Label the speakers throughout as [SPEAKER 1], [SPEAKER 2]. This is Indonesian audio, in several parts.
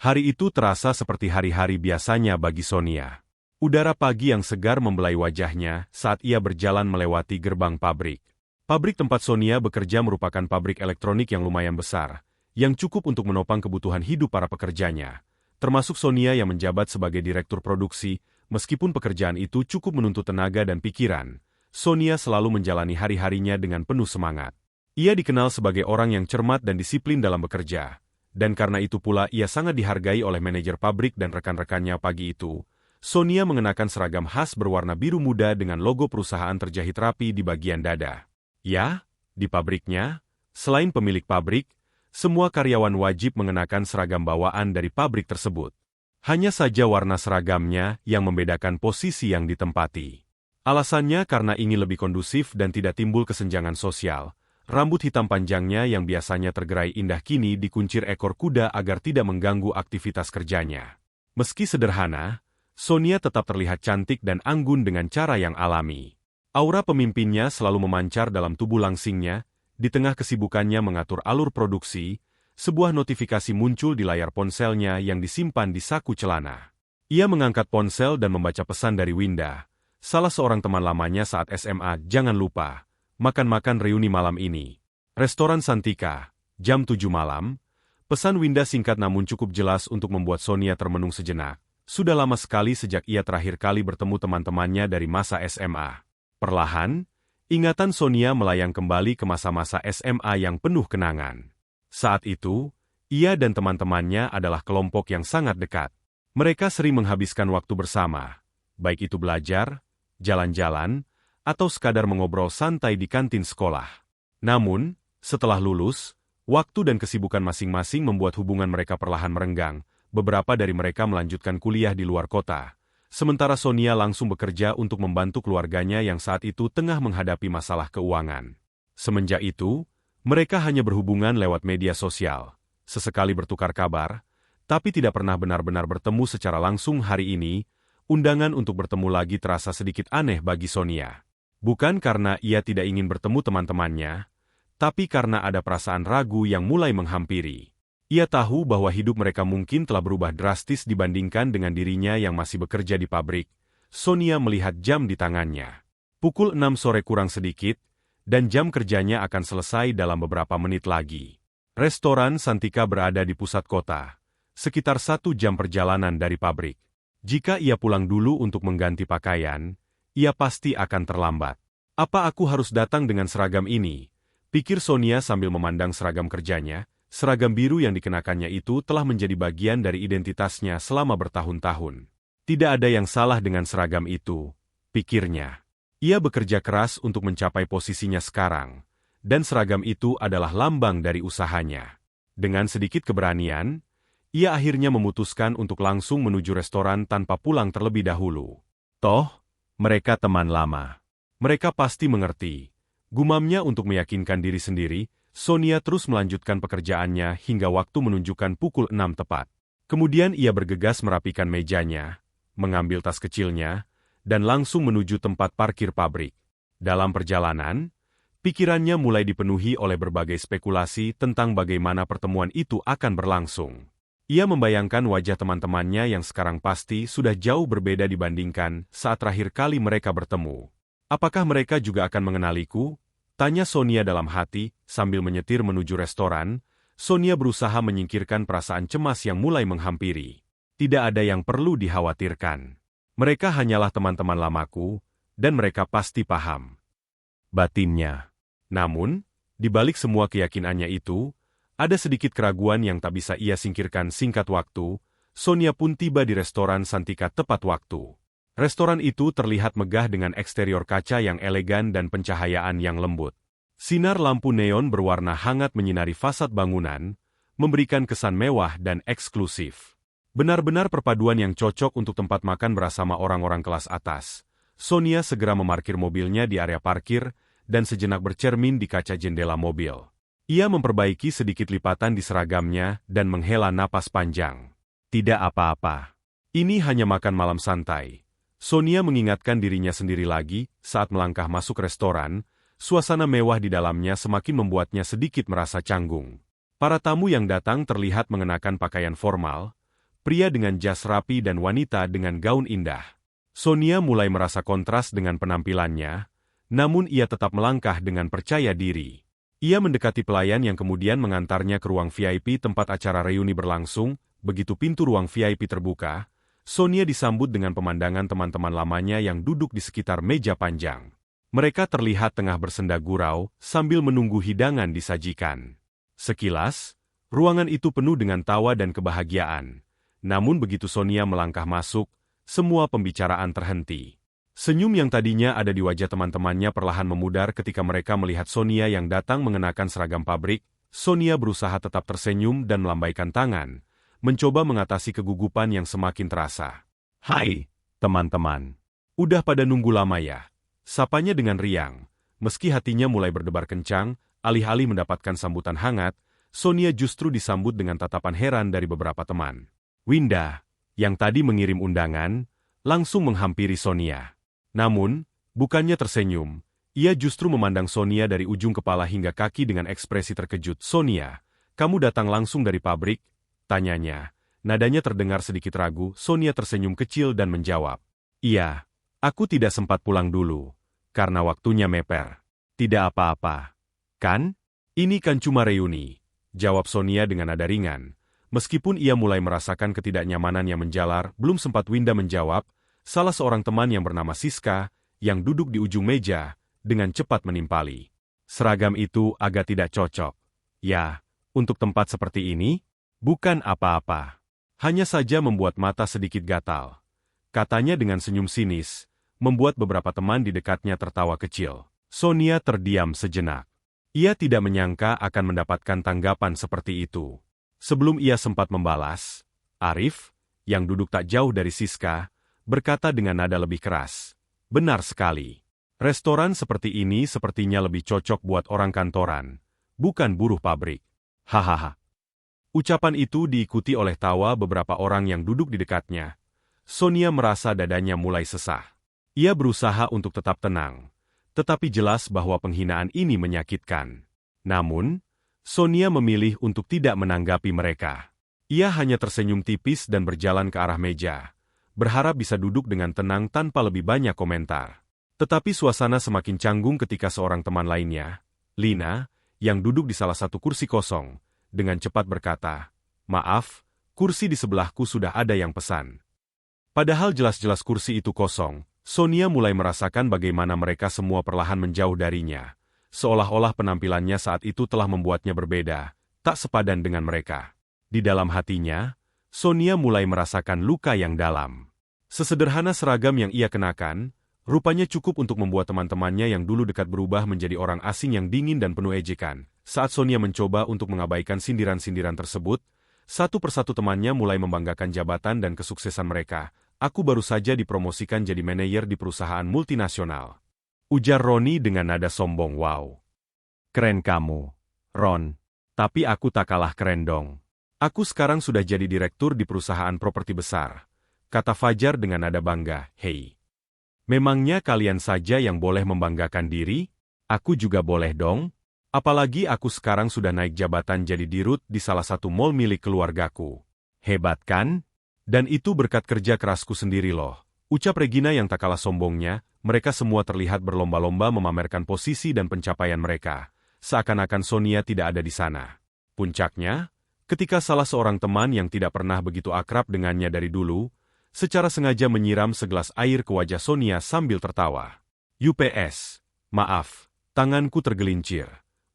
[SPEAKER 1] Hari itu terasa seperti hari-hari biasanya bagi Sonia. Udara pagi yang segar membelai wajahnya saat ia berjalan melewati gerbang pabrik. Pabrik tempat Sonia bekerja merupakan pabrik elektronik yang lumayan besar, yang cukup untuk menopang kebutuhan hidup para pekerjanya, termasuk Sonia yang menjabat sebagai direktur produksi. Meskipun pekerjaan itu cukup menuntut tenaga dan pikiran, Sonia selalu menjalani hari-harinya dengan penuh semangat. Ia dikenal sebagai orang yang cermat dan disiplin dalam bekerja, dan karena itu pula ia sangat dihargai oleh manajer pabrik dan rekan-rekannya pagi itu. Sonia mengenakan seragam khas berwarna biru muda dengan logo perusahaan terjahit rapi di bagian dada. Ya, di pabriknya, selain pemilik pabrik, semua karyawan wajib mengenakan seragam bawaan dari pabrik tersebut. Hanya saja warna seragamnya yang membedakan posisi yang ditempati. Alasannya karena ingin lebih kondusif dan tidak timbul kesenjangan sosial. Rambut hitam panjangnya yang biasanya tergerai indah kini dikuncir ekor kuda agar tidak mengganggu aktivitas kerjanya. Meski sederhana, Sonia tetap terlihat cantik dan anggun dengan cara yang alami. Aura pemimpinnya selalu memancar dalam tubuh langsingnya. Di tengah kesibukannya mengatur alur produksi, sebuah notifikasi muncul di layar ponselnya yang disimpan di saku celana. Ia mengangkat ponsel dan membaca pesan dari Winda, salah seorang teman lamanya saat SMA. Jangan lupa, makan-makan reuni malam ini. Restoran Santika, jam 7 malam. Pesan Winda singkat namun cukup jelas untuk membuat Sonia termenung sejenak. Sudah lama sekali sejak ia terakhir kali bertemu teman-temannya dari masa SMA. Perlahan, ingatan Sonia melayang kembali ke masa-masa SMA yang penuh kenangan. Saat itu, ia dan teman-temannya adalah kelompok yang sangat dekat. Mereka sering menghabiskan waktu bersama, baik itu belajar, jalan-jalan, atau sekadar mengobrol santai di kantin sekolah. Namun, setelah lulus, waktu dan kesibukan masing-masing membuat hubungan mereka perlahan merenggang. Beberapa dari mereka melanjutkan kuliah di luar kota, sementara Sonia langsung bekerja untuk membantu keluarganya yang saat itu tengah menghadapi masalah keuangan. Semenjak itu, mereka hanya berhubungan lewat media sosial, sesekali bertukar kabar, tapi tidak pernah benar-benar bertemu secara langsung. Hari ini, undangan untuk bertemu lagi terasa sedikit aneh bagi Sonia. Bukan karena ia tidak ingin bertemu teman-temannya, tapi karena ada perasaan ragu yang mulai menghampiri. Ia tahu bahwa hidup mereka mungkin telah berubah drastis dibandingkan dengan dirinya yang masih bekerja di pabrik. Sonia melihat jam di tangannya. Pukul 6 sore kurang sedikit, dan jam kerjanya akan selesai dalam beberapa menit lagi. Restoran Santika berada di pusat kota, sekitar 1 jam perjalanan dari pabrik. Jika ia pulang dulu untuk mengganti pakaian, ia pasti akan terlambat. Apa aku harus datang dengan seragam ini? Pikir Sonia sambil memandang seragam kerjanya. Seragam biru yang dikenakannya itu telah menjadi bagian dari identitasnya selama bertahun-tahun. Tidak ada yang salah dengan seragam itu, pikirnya. Ia bekerja keras untuk mencapai posisinya sekarang, dan seragam itu adalah lambang dari usahanya. Dengan sedikit keberanian, ia akhirnya memutuskan untuk langsung menuju restoran tanpa pulang terlebih dahulu. Toh, mereka teman lama. Mereka pasti mengerti. Gumamnya untuk meyakinkan diri sendiri. Sonia terus melanjutkan pekerjaannya hingga waktu menunjukkan pukul 6 tepat. Kemudian ia bergegas merapikan mejanya, mengambil tas kecilnya, dan langsung menuju tempat parkir pabrik. Dalam perjalanan, pikirannya mulai dipenuhi oleh berbagai spekulasi tentang bagaimana pertemuan itu akan berlangsung. Ia membayangkan wajah teman-temannya yang sekarang pasti sudah jauh berbeda dibandingkan saat terakhir kali mereka bertemu. Apakah mereka juga akan mengenaliku? Tanya Sonia dalam hati, sambil menyetir menuju restoran. Sonia berusaha menyingkirkan perasaan cemas yang mulai menghampiri. Tidak ada yang perlu dikhawatirkan. Mereka hanyalah teman-teman lamaku, dan mereka pasti paham. Batinnya. Namun, di balik semua keyakinannya itu, ada sedikit keraguan yang tak bisa ia singkirkan. Singkat waktu, Sonia pun tiba di restoran Santika tepat waktu. Restoran itu terlihat megah dengan eksterior kaca yang elegan dan pencahayaan yang lembut. Sinar lampu neon berwarna hangat menyinari fasad bangunan, memberikan kesan mewah dan eksklusif. Benar-benar perpaduan yang cocok untuk tempat makan bersama orang-orang kelas atas. Sonia segera memarkir mobilnya di area parkir dan sejenak bercermin di kaca jendela mobil. Ia memperbaiki sedikit lipatan di seragamnya dan menghela napas panjang. Tidak apa-apa. Ini hanya makan malam santai. Sonia mengingatkan dirinya sendiri lagi saat melangkah masuk restoran. Suasana mewah di dalamnya semakin membuatnya sedikit merasa canggung. Para tamu yang datang terlihat mengenakan pakaian formal, pria dengan jas rapi dan wanita dengan gaun indah. Sonia mulai merasa kontras dengan penampilannya, namun ia tetap melangkah dengan percaya diri. Ia mendekati pelayan yang kemudian mengantarnya ke ruang VIP tempat acara reuni berlangsung. Begitu pintu ruang VIP terbuka, Sonia disambut dengan pemandangan teman-teman lamanya yang duduk di sekitar meja panjang. Mereka terlihat tengah bersenda gurau sambil menunggu hidangan disajikan. Sekilas, ruangan itu penuh dengan tawa dan kebahagiaan. Namun begitu Sonia melangkah masuk, semua pembicaraan terhenti. Senyum yang tadinya ada di wajah teman-temannya perlahan memudar ketika mereka melihat Sonia yang datang mengenakan seragam pabrik. Sonia berusaha tetap tersenyum dan melambaikan tangan, mencoba mengatasi kegugupan yang semakin terasa. "Hai, teman-teman. Udah pada nunggu lama ya?" Sapanya dengan riang. Meski hatinya mulai berdebar kencang, alih-alih mendapatkan sambutan hangat, Sonia justru disambut dengan tatapan heran dari beberapa teman. Winda, yang tadi mengirim undangan, langsung menghampiri Sonia. Namun, bukannya tersenyum, ia justru memandang Sonia dari ujung kepala hingga kaki dengan ekspresi terkejut. "Sonia, kamu datang langsung dari pabrik?" tanyanya. Nadanya terdengar sedikit ragu. Sonia tersenyum kecil dan menjawab, "Iya, aku tidak sempat pulang dulu, karena waktunya mepet." "Tidak apa-apa, kan? Ini kan cuma reuni," jawab Sonia dengan nada ringan. Meskipun ia mulai merasakan ketidaknyamanan yang menjalar, belum sempat Winda menjawab, salah seorang teman yang bernama Siska, yang duduk di ujung meja, dengan cepat menimpali. "Seragam itu agak tidak cocok. Ya, untuk tempat seperti ini, bukan apa-apa. Hanya saja membuat mata sedikit gatal," katanya dengan senyum sinis, membuat beberapa teman di dekatnya tertawa kecil. Sonia terdiam sejenak. Ia tidak menyangka akan mendapatkan tanggapan seperti itu. Sebelum ia sempat membalas, Arif, yang duduk tak jauh dari Siska, berkata dengan nada lebih keras, "Benar sekali. Restoran seperti ini sepertinya lebih cocok buat orang kantoran, bukan buruh pabrik." Hahaha. Ucapan itu diikuti oleh tawa beberapa orang yang duduk di dekatnya. Sonia merasa dadanya mulai sesah. Ia berusaha untuk tetap tenang, tetapi jelas bahwa penghinaan ini menyakitkan. Namun, Sonia memilih untuk tidak menanggapi mereka. Ia hanya tersenyum tipis dan berjalan ke arah meja, berharap bisa duduk dengan tenang tanpa lebih banyak komentar. Tetapi suasana semakin canggung ketika seorang teman lainnya, Lina, yang duduk di salah satu kursi kosong, dengan cepat berkata, "Maaf, kursi di sebelahku sudah ada yang pesan." Padahal jelas-jelas kursi itu kosong, Sonia mulai merasakan bagaimana mereka semua perlahan menjauh darinya, seolah-olah penampilannya saat itu telah membuatnya berbeda, tak sepadan dengan mereka. Di dalam hatinya, Sonia mulai merasakan luka yang dalam. Sesederhana seragam yang ia kenakan, rupanya cukup untuk membuat teman-temannya yang dulu dekat berubah menjadi orang asing yang dingin dan penuh ejekan. Saat Sonia mencoba untuk mengabaikan sindiran-sindiran tersebut, satu persatu temannya mulai membanggakan jabatan dan kesuksesan mereka. "Aku baru saja dipromosikan jadi manajer di perusahaan multinasional," ujar Roni dengan nada sombong. "Wow. Keren kamu, Ron. Tapi aku tak kalah keren dong. Aku sekarang sudah jadi direktur di perusahaan properti besar," kata Fajar dengan nada bangga. "Hei. Memangnya kalian saja yang boleh membanggakan diri? Aku juga boleh dong? Apalagi aku sekarang sudah naik jabatan jadi dirut di salah satu mall milik keluargaku. Hebat kan? Dan itu berkat kerja kerasku sendiri loh," ucap Regina yang tak kalah sombongnya. Mereka semua terlihat berlomba-lomba memamerkan posisi dan pencapaian mereka, seakan-akan Sonia tidak ada di sana. Puncaknya, ketika salah seorang teman yang tidak pernah begitu akrab dengannya dari dulu, secara sengaja menyiram segelas air ke wajah Sonia sambil tertawa. "UPS, maaf, tanganku tergelincir,"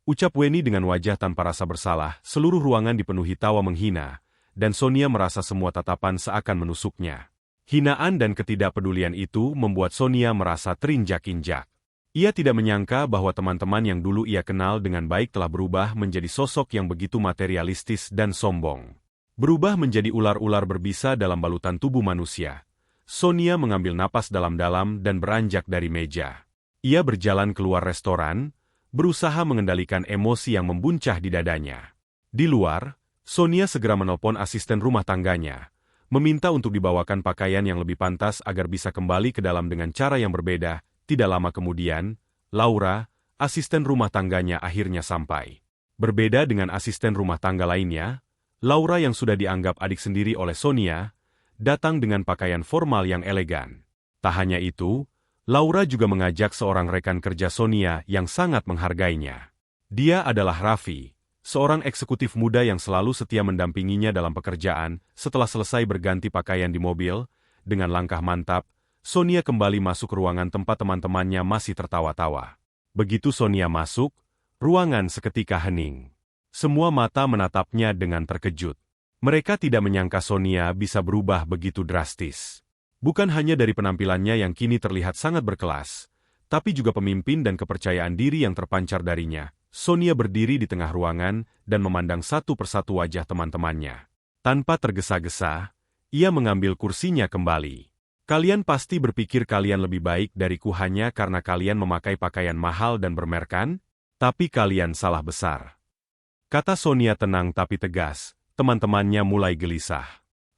[SPEAKER 1] ucap Weni dengan wajah tanpa rasa bersalah. Seluruh ruangan dipenuhi tawa menghina, dan Sonia merasa semua tatapan seakan menusuknya. Hinaan dan ketidakpedulian itu membuat Sonia merasa terinjak-injak. Ia tidak menyangka bahwa teman-teman yang dulu ia kenal dengan baik telah berubah menjadi sosok yang begitu materialistis dan sombong. Berubah menjadi ular-ular berbisa dalam balutan tubuh manusia. Sonia mengambil napas dalam-dalam dan beranjak dari meja. Ia berjalan keluar restoran, berusaha mengendalikan emosi yang membuncah di dadanya. Di luar, Sonia segera menelpon asisten rumah tangganya, meminta untuk dibawakan pakaian yang lebih pantas agar bisa kembali ke dalam dengan cara yang berbeda. Tidak lama kemudian, Laura, asisten rumah tangganya akhirnya sampai. Berbeda dengan asisten rumah tangga lainnya, Laura yang sudah dianggap adik sendiri oleh Sonia, datang dengan pakaian formal yang elegan. Tak hanya itu, Laura juga mengajak seorang rekan kerja Sonia yang sangat menghargainya. Dia adalah Raffi, seorang eksekutif muda yang selalu setia mendampinginya dalam pekerjaan. Setelah selesai berganti pakaian di mobil, dengan langkah mantap, Sonia kembali masuk ruangan tempat teman-temannya masih tertawa-tawa. Begitu Sonia masuk, ruangan seketika hening. Semua mata menatapnya dengan terkejut. Mereka tidak menyangka Sonia bisa berubah begitu drastis. Bukan hanya dari penampilannya yang kini terlihat sangat berkelas, tapi juga pemimpin dan kepercayaan diri yang terpancar darinya. Sonia berdiri di tengah ruangan dan memandang satu persatu wajah teman-temannya. Tanpa tergesa-gesa, ia mengambil kursinya kembali. Kalian pasti berpikir kalian lebih baik dariku hanya karena kalian memakai pakaian mahal dan bermerek kan? Tapi kalian salah besar. Kata Sonia tenang tapi tegas. Teman-temannya mulai gelisah.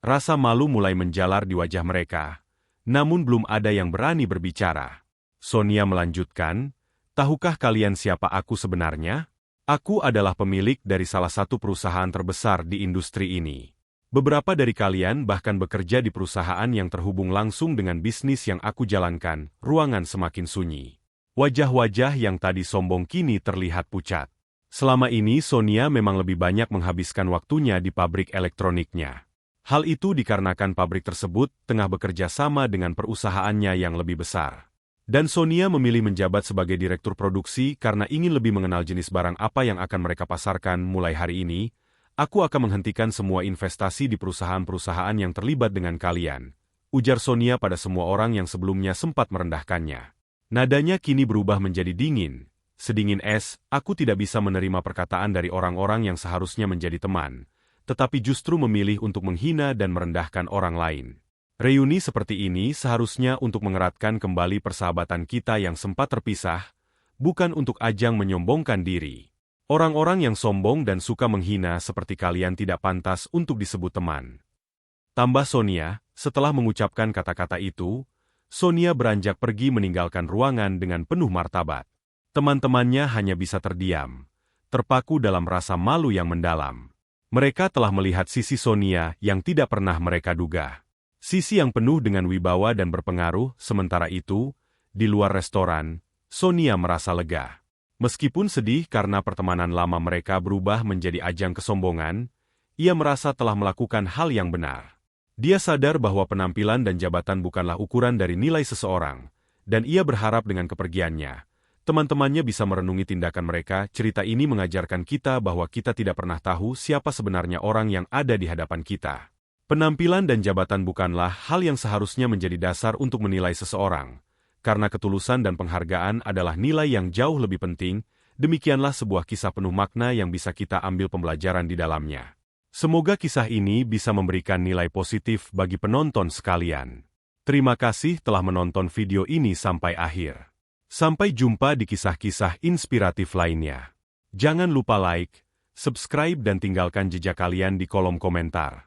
[SPEAKER 1] Rasa malu mulai menjalar di wajah mereka. Namun belum ada yang berani berbicara. Sonia melanjutkan, tahukah kalian siapa aku sebenarnya? Aku adalah pemilik dari salah satu perusahaan terbesar di industri ini. Beberapa dari kalian bahkan bekerja di perusahaan yang terhubung langsung dengan bisnis yang aku jalankan. Ruangan semakin sunyi. Wajah-wajah yang tadi sombong kini terlihat pucat. Selama ini Sonia memang lebih banyak menghabiskan waktunya di pabrik elektroniknya. Hal itu dikarenakan pabrik tersebut tengah bekerja sama dengan perusahaannya yang lebih besar. Dan Sonia memilih menjabat sebagai direktur produksi karena ingin lebih mengenal jenis barang apa yang akan mereka pasarkan. Mulai hari ini, aku akan menghentikan semua investasi di perusahaan-perusahaan yang terlibat dengan kalian, ujar Sonia pada semua orang yang sebelumnya sempat merendahkannya. Nadanya kini berubah menjadi dingin. Sedingin es, aku tidak bisa menerima perkataan dari orang-orang yang seharusnya menjadi teman, tetapi justru memilih untuk menghina dan merendahkan orang lain. Reuni seperti ini seharusnya untuk mengeratkan kembali persahabatan kita yang sempat terpisah, bukan untuk ajang menyombongkan diri. Orang-orang yang sombong dan suka menghina seperti kalian tidak pantas untuk disebut teman. Tambah Sonia, setelah mengucapkan kata-kata itu, Sonia beranjak pergi meninggalkan ruangan dengan penuh martabat. Teman-temannya hanya bisa terdiam, terpaku dalam rasa malu yang mendalam. Mereka telah melihat sisi Sonia yang tidak pernah mereka duga. Sisi yang penuh dengan wibawa dan berpengaruh. Sementara itu, di luar restoran, Sonia merasa lega. Meskipun sedih karena pertemanan lama mereka berubah menjadi ajang kesombongan, ia merasa telah melakukan hal yang benar. Dia sadar bahwa penampilan dan jabatan bukanlah ukuran dari nilai seseorang, dan ia berharap dengan kepergiannya, teman-temannya bisa merenungi tindakan mereka. Cerita ini mengajarkan kita bahwa kita tidak pernah tahu siapa sebenarnya orang yang ada di hadapan kita. Penampilan dan jabatan bukanlah hal yang seharusnya menjadi dasar untuk menilai seseorang, karena ketulusan dan penghargaan adalah nilai yang jauh lebih penting. Demikianlah sebuah kisah penuh makna yang bisa kita ambil pembelajaran di dalamnya. Semoga kisah ini bisa memberikan nilai positif bagi penonton sekalian. Terima kasih telah menonton video ini sampai akhir. Sampai jumpa di kisah-kisah inspiratif lainnya. Jangan lupa like, subscribe dan tinggalkan jejak kalian di kolom komentar.